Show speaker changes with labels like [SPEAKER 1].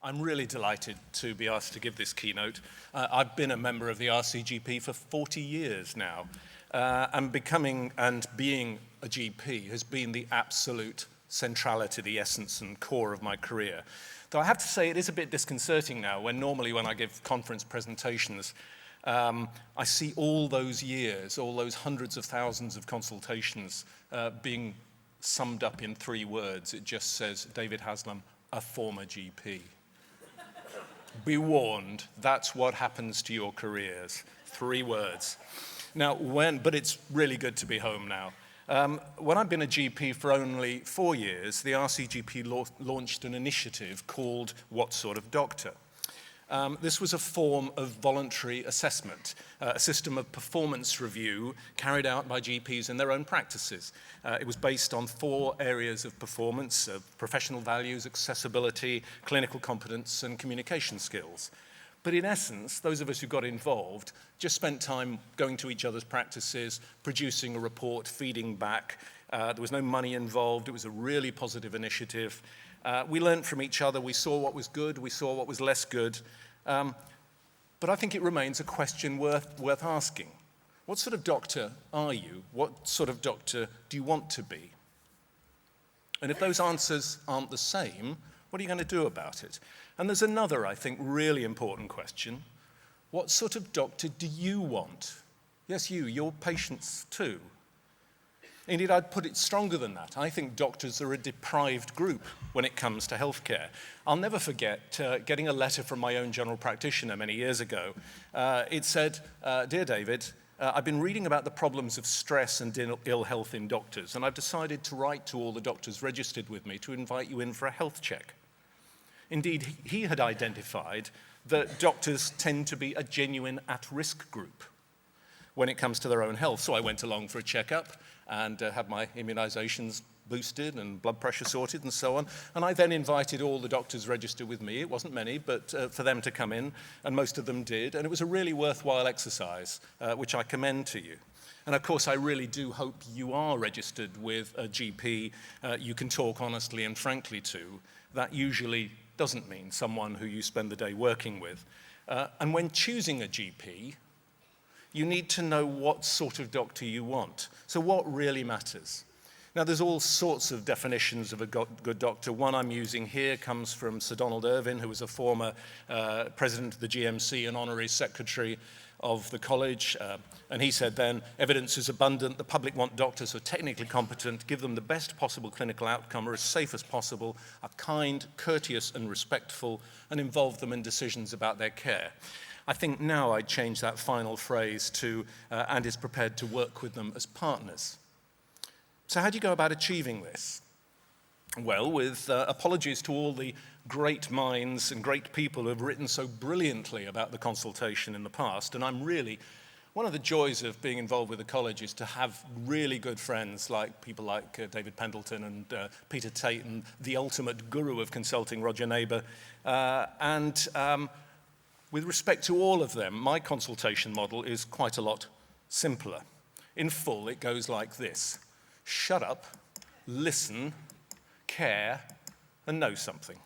[SPEAKER 1] I'm really delighted to be asked to give this keynote. I've been a member of the RCGP for 40 years now, and becoming and being a GP has been the absolute centrality, the essence and core of my career. Though I have to say it is a bit disconcerting now when normally when I give conference presentations, I see all those years, all those hundreds of thousands of consultations being summed up in 3 words. It just says, David Haslam, a former GP. Be warned, that's what happens to your careers. 3 words. Now, but it's really good to be home now. When I've been a GP for only 4 years, the RCGP launched an initiative called What Sort of Doctor? This was a form of voluntary assessment, a system of performance review carried out by GPs in their own practices. It was based on 4 areas of performance, professional values, accessibility, clinical competence, and communication skills. But in essence, those of us who got involved just spent time going to each other's practices, producing a report, feeding back. There was no money involved. It was a really positive initiative. We learned from each other. We saw what was good. We saw what was less good. But I think it remains a question worth asking. What sort of doctor are you? What sort of doctor do you want to be? And if those answers aren't the same, what are you going to do about it? And there's another, I think, really important question. What sort of doctor do you want? Yes, your patients too. Indeed, I'd put it stronger than that. I think doctors are a deprived group when it comes to healthcare. I'll never forget getting a letter from my own general practitioner many years ago. It said, Dear David, I've been reading about the problems of stress and ill health in doctors, and I've decided to write to all the doctors registered with me to invite you in for a health check. Indeed, he had identified that doctors tend to be a genuine at-risk group when it comes to their own health. So I went along for a checkup and had my immunizations boosted and blood pressure sorted and so on. And I then invited all the doctors registered with me. It wasn't many, but for them to come in, and most of them did. And it was a really worthwhile exercise, which I commend to you. And of course, I really do hope you are registered with a GP you can talk honestly and frankly to. That usually doesn't mean someone who you spend the day working with. And when choosing a GP, you need to know what sort of doctor you want. So what really matters? Now, there's all sorts of definitions of a good doctor. One I'm using here comes from Sir Donald Irwin, who was a former president of the GMC and honorary secretary of the college. And he said then, evidence is abundant. The public want doctors who are technically competent, give them the best possible clinical outcome, are as safe as possible, are kind, courteous, and respectful, and involve them in decisions about their care. I think now I'd change that final phrase to, and is prepared to work with them as partners. So how do you go about achieving this? Well, with apologies to all the great minds and great people who have written so brilliantly about the consultation in the past, and one of the joys of being involved with the college is to have really good friends like people like David Pendleton and Peter Tate and the ultimate guru of consulting, Roger Neighbor. With respect to all of them, my consultation model is quite a lot simpler. In full, it goes like this. Shut up, listen, care, and know something.